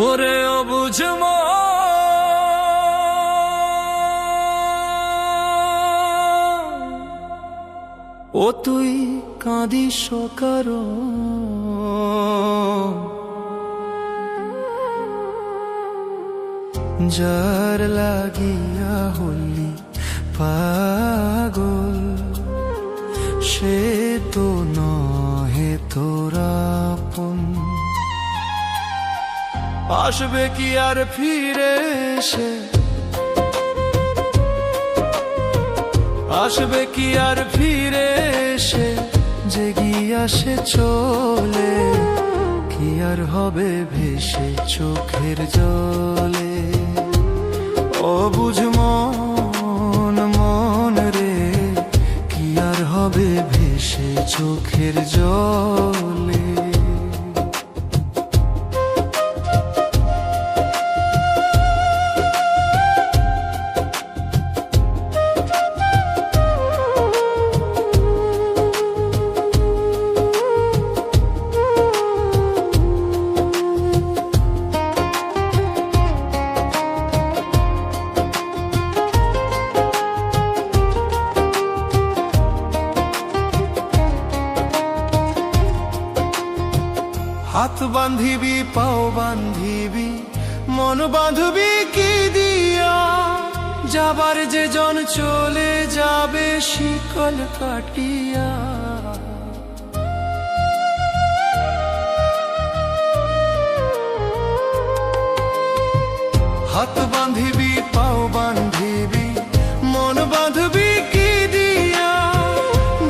ওরে অবুঝ মন, ও তুই কাঁদিস কারণ যার লাগিয়া হলি পাগল, সে তো নহে তোরা আপন। আসবে কি আর ফিরে এসে, আসবে কি আর ফিরে এসে, যে গিয়াছে চলে, কি আর হবে ভেসে চোখের জলে। অবুঝ মন মন রে, কি আর হবে ভেসে চোখের জলে। হাত বান্ধিবি পাও বান্ধিবি, মন বাঁধবি কি দিয়া, যাবার যে জন চলে যাবে শিকল কাটিয়া। হাত বান্ধিবি পাও বান্ধিবি, মন বাঁধবি কি দিয়া,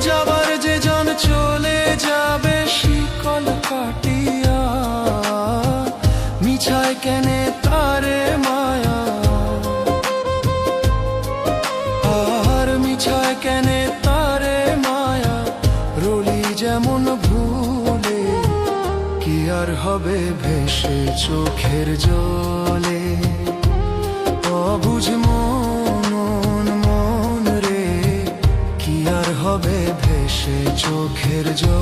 যাবার যে জন চলে যাবে শিকল কাটিয়া। মিছায় কেনে তারে মায়া, আর মিছায় কেনে তারে মায়া, রলি যেমন ভুলে, কি আর হবে ভেসে চোখের জলে। অবুঝ মন মন রে, কি আর হবে ভেসে চোখের জলে।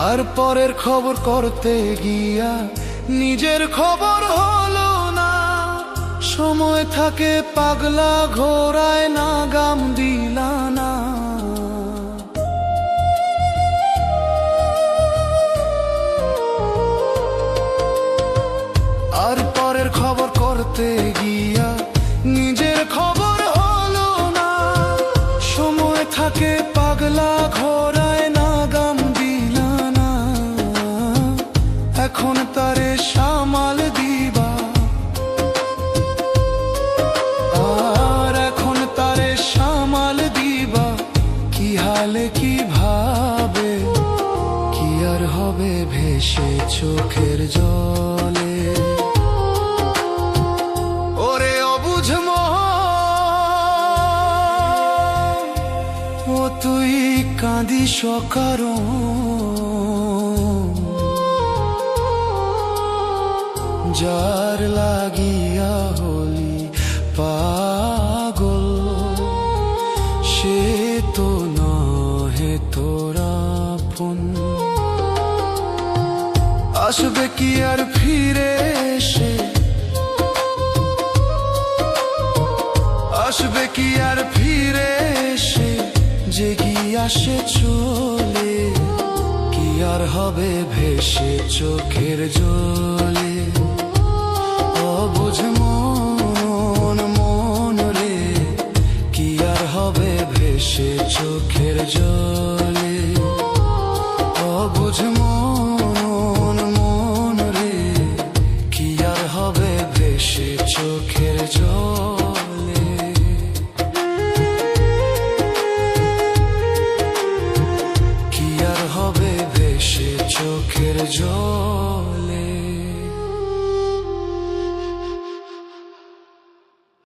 আর পরের খবর করতে গিয়া নিজের খবর হলো না, সময় থাকে পাগলা ঘোড়ায় না গাম দিলা না। আর পরের খবর করতে গিয়া নিজের খবর হলো না, সময় থাকে পাগলা ঘোড়ায় না গাম দিলা না। এখন তারে সামাল দিবা, আর এখন তারে সামাল দিবা, কি হালে কি ভাবে, কি আর হবে ভেসে চোখের জলে। ওরে অবুঝ মন, ও তুই কাঁদিস কারণ যার লাগিয়া হলি পাগল, সে তো নহে তোরা আপন। আসবে কি আর ফিরে এসে, আসবে কি আর ফিরে এসে, যে গিয়াছে চলে, কি আর হবে ভেসে চোখের জলে। অবুঝ মন মন রে, কি আর হবে ভেসে চোখের জলে। অবুঝ মন মন রে, কি আর হবে ভেসে চোখের জলে। কি আর হবে ভেসে চোখের জলে।